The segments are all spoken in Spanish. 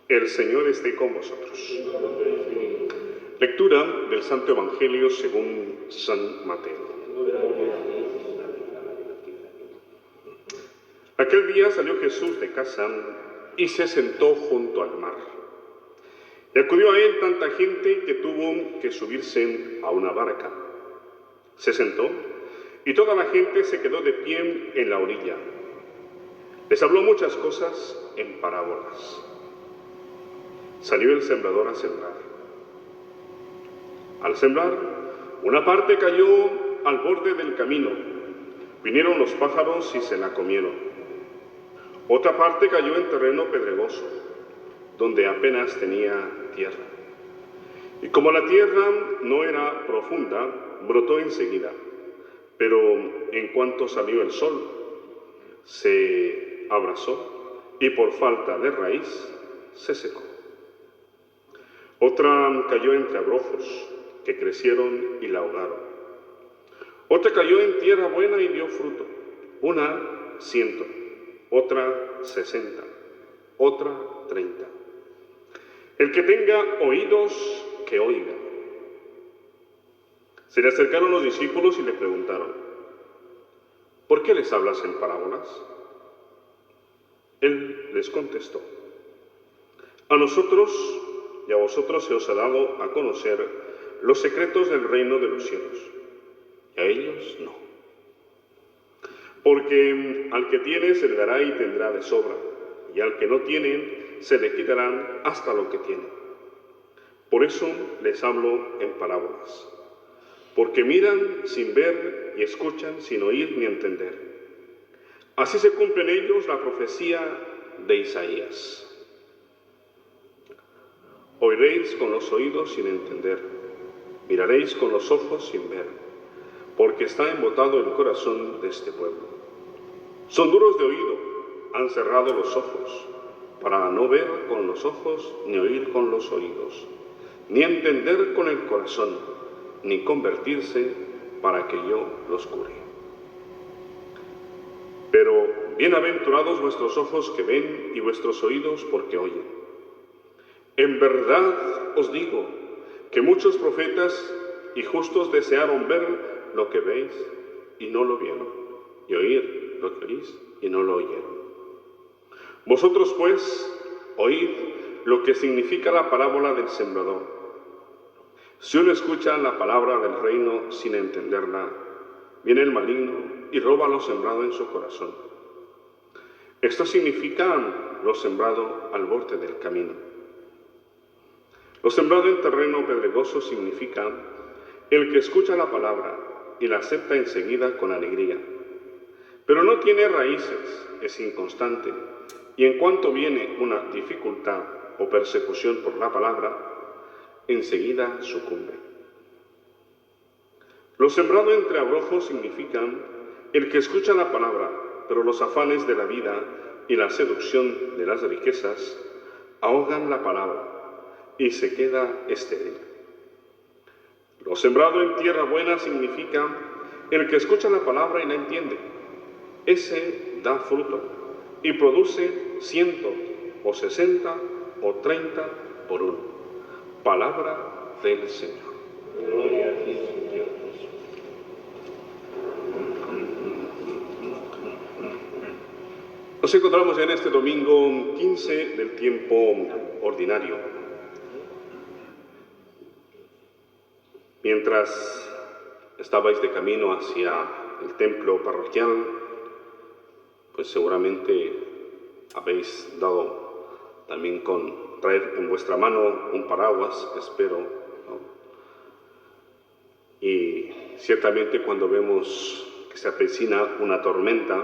El Señor esté con vosotros. Lectura del Santo Evangelio según San Mateo. Aquel día salió Jesús de casa y se sentó junto al mar. Y acudió a él tanta gente que tuvo que subirse a una barca. Se sentó y toda la gente se quedó de pie en la orilla. Les habló muchas cosas en parábolas. Salió el sembrador a sembrar. Al sembrar, una parte cayó al borde del camino. Vinieron los pájaros y se la comieron. Otra parte cayó en terreno pedregoso, donde apenas tenía tierra. Y como la tierra no era profunda, brotó enseguida. Pero en cuanto salió el sol, se abrasó y por falta de raíz se secó. Otra cayó entre abrojos que crecieron y la ahogaron. Otra cayó en tierra buena y dio fruto, una 100, otra 60, otra 30. El que tenga oídos, que oiga. Se le acercaron los discípulos y le preguntaron: ¿por qué les hablas en parábolas? Él les contestó: a nosotros y a vosotros se os ha dado a conocer los secretos del reino de los cielos, y a ellos no. Porque al que tiene se le dará y tendrá de sobra, y al que no tiene se le quitarán hasta lo que tiene. Por eso les hablo en parábolas, porque miran sin ver y escuchan sin oír ni entender. Así se cumple en ellos la profecía de Isaías. Oiréis con los oídos sin entender, miraréis con los ojos sin ver, porque está embotado el corazón de este pueblo. Son duros de oído, han cerrado los ojos, para no ver con los ojos, ni oír con los oídos, ni entender con el corazón, ni convertirse para que yo los cure. Pero bienaventurados vuestros ojos que ven y vuestros oídos porque oyen. En verdad os digo que muchos profetas y justos desearon ver lo que veis y no lo vieron, y oír lo que oís y no lo oyeron. Vosotros pues oíd lo que significa la parábola del sembrador. Si uno escucha la palabra del reino sin entenderla, viene el maligno y roba lo sembrado en su corazón. Esto significa lo sembrado al borde del camino. Lo sembrado en terreno pedregoso significa el que escucha la palabra y la acepta enseguida con alegría, pero no tiene raíces, es inconstante, y en cuanto viene una dificultad o persecución por la palabra, enseguida sucumbe. Lo sembrado entre abrojos significa el que escucha la palabra, pero los afanes de la vida y la seducción de las riquezas ahogan la palabra y se queda estéril. Lo sembrado en tierra buena significa el que escucha la palabra y la entiende. Ese da fruto y produce 100 o 60 o 30 por uno. Palabra del Señor. Gloria a ti, Señor Jesús. Nos encontramos ya en este domingo 15 del tiempo ordinario. Mientras estabais de camino hacia el templo parroquial, pues seguramente habéis dado también con traer en vuestra mano un paraguas, espero, ¿no? Y ciertamente cuando vemos que se avecina una tormenta,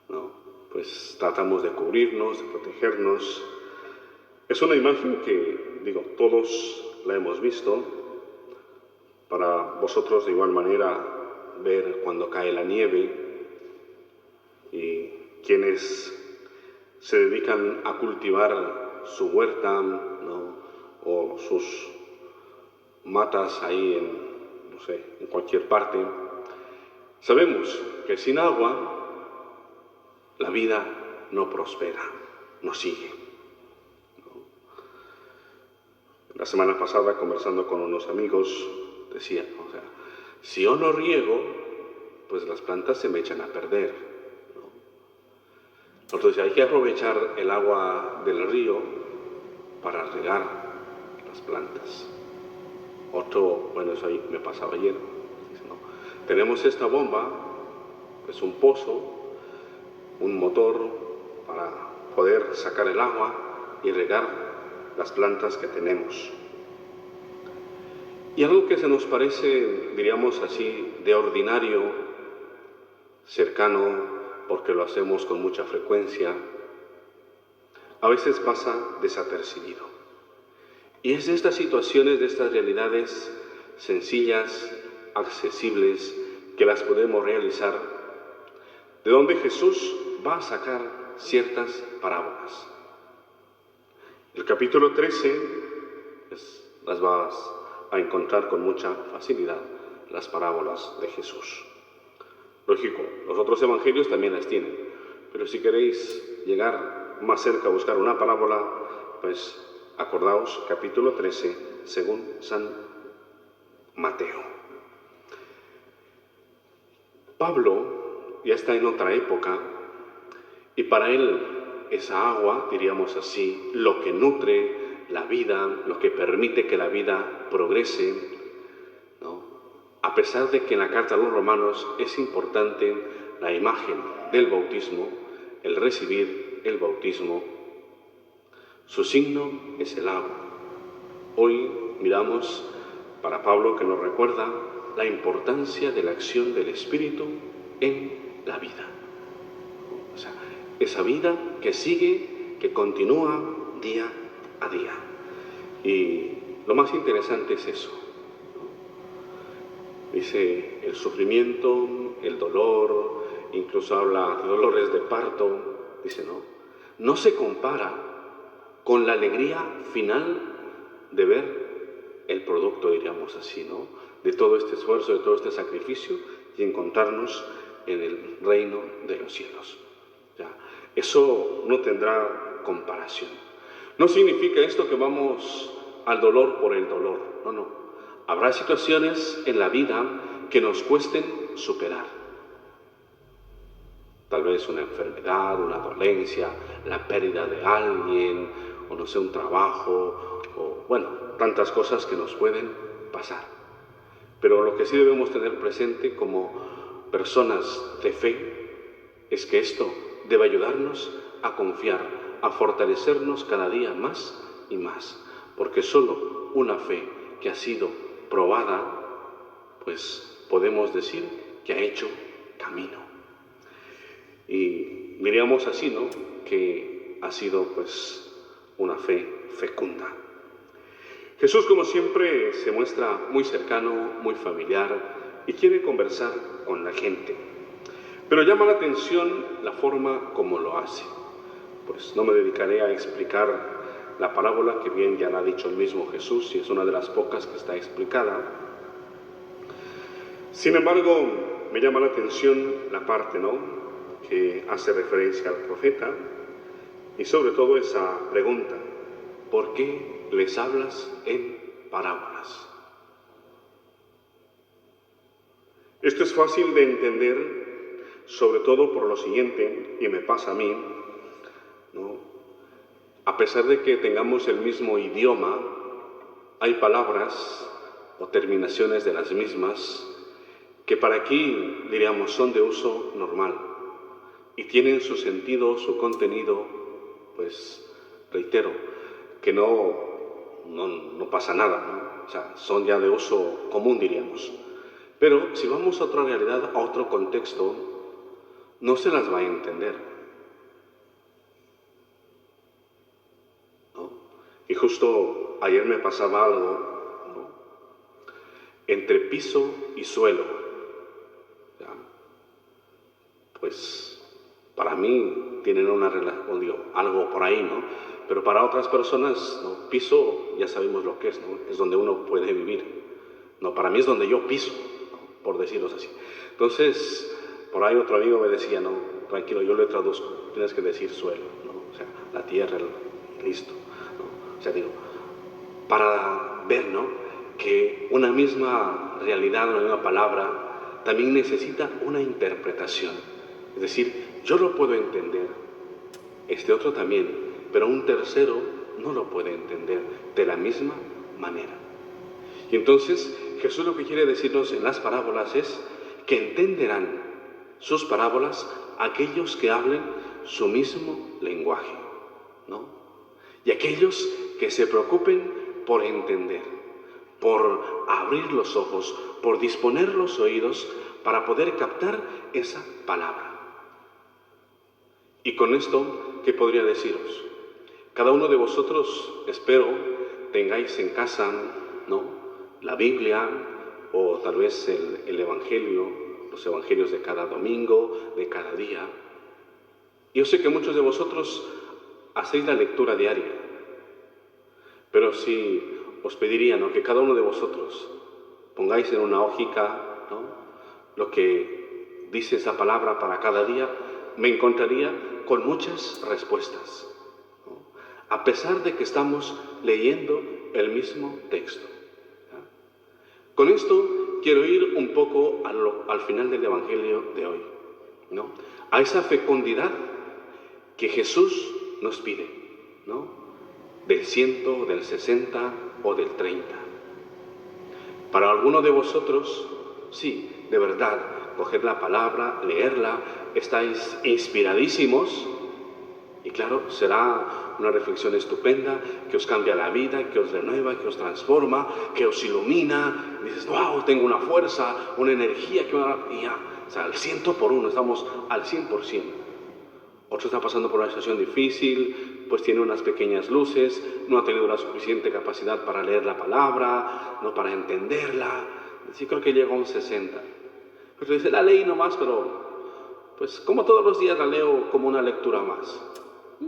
¿no?, pues tratamos de cubrirnos, de protegernos. Es una imagen que, todos la hemos visto. Para vosotros de igual manera ver cuando cae la nieve, y quienes se dedican a cultivar su huerta, ¿no?, o sus matas ahí en cualquier parte, sabemos que sin agua la vida no prospera, no sigue. La semana pasada, conversando con unos amigos, decía, o sea, si yo no riego, pues las plantas se me echan a perder, ¿no? Entonces hay que aprovechar el agua del río para regar las plantas. Otro, bueno, eso ahí me pasaba ayer, dice, no, tenemos esta bomba, es un pozo, un motor para poder sacar el agua y regar las plantas que tenemos. Y algo que se nos parece, diríamos así, de ordinario, cercano, porque lo hacemos con mucha frecuencia, a veces pasa desapercibido. Y es de estas situaciones, de estas realidades sencillas, accesibles, que las podemos realizar, de donde Jesús va a sacar ciertas parábolas. El capítulo 13 las vas a encontrar con mucha facilidad, las parábolas de Jesús. Lógico, los otros evangelios también las tienen, pero si queréis llegar más cerca a buscar una parábola, pues acordaos, capítulo 13, según San Mateo. Pablo ya está en otra época y para él esa agua, diríamos así, lo que nutre la vida, lo que permite que la vida progrese, ¿no? A pesar de que en la carta a los romanos es importante la imagen del bautismo, el recibir el bautismo, su signo es el agua. Hoy miramos para Pablo que nos recuerda la importancia de la acción del Espíritu en la vida. O sea, esa vida que sigue, que continúa día a día. Y lo más interesante es eso. Dice el sufrimiento, el dolor, incluso habla de dolores de parto. Dice, no se compara con la alegría final de ver el producto, diríamos así, ¿no? De todo este esfuerzo, de todo este sacrificio y encontrarnos en el reino de los cielos. ¿Ya? Eso no tendrá comparación. No significa esto que vamos al dolor por el dolor, no. Habrá situaciones en la vida que nos cuesten superar. Tal vez una enfermedad, una dolencia, la pérdida de alguien, o no sé, un trabajo, o bueno, tantas cosas que nos pueden pasar. Pero lo que sí debemos tener presente como personas de fe es que esto debe ayudarnos a confiar, a fortalecernos cada día más y más, porque solo una fe que ha sido probada, pues podemos decir que ha hecho camino. Y diríamos así, ¿no? Que ha sido pues una fe fecunda. Jesús, como siempre, se muestra muy cercano, muy familiar y quiere conversar con la gente. Pero llama la atención la forma como lo hace. Pues no me dedicaré a explicar la parábola, que bien ya la ha dicho el mismo Jesús y es una de las pocas que está explicada. Sin embargo, me llama la atención la parte, que hace referencia al profeta y sobre todo esa pregunta: ¿por qué les hablas en parábolas? Esto es fácil de entender, sobre todo por lo siguiente, y me pasa a mí, a pesar de que tengamos el mismo idioma, hay palabras o terminaciones de las mismas que para aquí, diríamos, son de uso normal y tienen su sentido, su contenido, pues, reitero, que no pasa nada, ¿no? O sea, son ya de uso común, diríamos. Pero si vamos a otra realidad, a otro contexto, no se las va a entender, ¿no? Y justo ayer me pasaba algo, ¿no? Entre piso y suelo, ¿ya? Pues para mí tienen una relación, digo, algo por ahí, ¿no? Pero para otras personas, ¿no? Piso ya sabemos lo que es, ¿no? Es donde uno puede vivir. No, para mí es donde yo piso, ¿no? Por decirlo así. Entonces, por ahí otro amigo me decía, no, tranquilo, yo lo traduzco, tienes que decir suelo, ¿no? O sea, la tierra, listo, ¿no? O sea, digo, para ver, ¿no?, que una misma realidad, una misma palabra, también necesita una interpretación. Es decir, yo lo puedo entender, este otro también, pero un tercero no lo puede entender de la misma manera. Y entonces Jesús lo que quiere decirnos en las parábolas es que entenderán sus parábolas aquellos que hablen su mismo lenguaje, ¿no? Y aquellos que se preocupen por entender, por abrir los ojos, por disponer los oídos para poder captar esa palabra. Y con esto, ¿qué podría deciros? Cada uno de vosotros, espero, tengáis en casa, ¿no?, la Biblia o tal vez el Evangelio, los Evangelios de cada domingo, de cada día. Yo sé que muchos de vosotros hacéis la lectura diaria, pero sí os pediría, ¿no?, que cada uno de vosotros pongáis en una hojica, ¿no?, lo que dice esa palabra para cada día. Me encontraría con muchas respuestas, ¿no?, a pesar de que estamos leyendo el mismo texto. Con esto quiero ir un poco al final del Evangelio de hoy, ¿no?, a esa fecundidad que Jesús nos pide, ¿no?, del 100, del 60 o del 30. Para alguno de vosotros, sí, de verdad, coger la palabra, leerla, estáis inspiradísimos y claro, será una reflexión estupenda que os cambia la vida, que os renueva, que os transforma, que os ilumina. Y dices, wow, tengo una fuerza, una energía que me da, y ya, o sea, al 100%, estamos al 100%. Otro está pasando por una situación difícil, pues tiene unas pequeñas luces, no ha tenido la suficiente capacidad para leer la palabra, no para entenderla. Sí, creo que llega a un 60. Pero dice, la leí nomás, pero pues como todos los días la leo como una lectura más.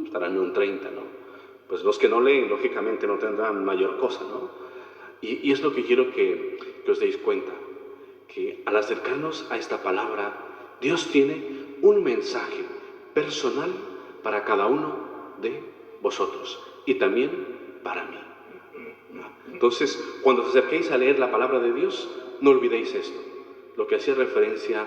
Estarán en un 30, ¿no? Pues los que no leen, lógicamente, no tendrán mayor cosa, ¿no? Y es lo que quiero que os deis cuenta, que al acercarnos a esta palabra, Dios tiene un mensaje personal para cada uno de vosotros y también para mí. Entonces, cuando os acerquéis a leer la palabra de Dios, no olvidéis esto, lo que hacía referencia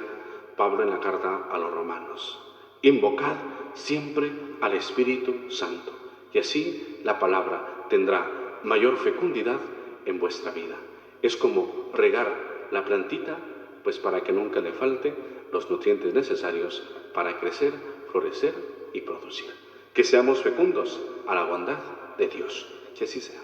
Pablo en la carta a los romanos. Invocad siempre al Espíritu Santo, y así la palabra tendrá mayor fecundidad en vuestra vida. Es como regar la plantita, pues para que nunca le falte los nutrientes necesarios para crecer, florecer y producir. Que seamos fecundos a la bondad de Dios. Que así sea.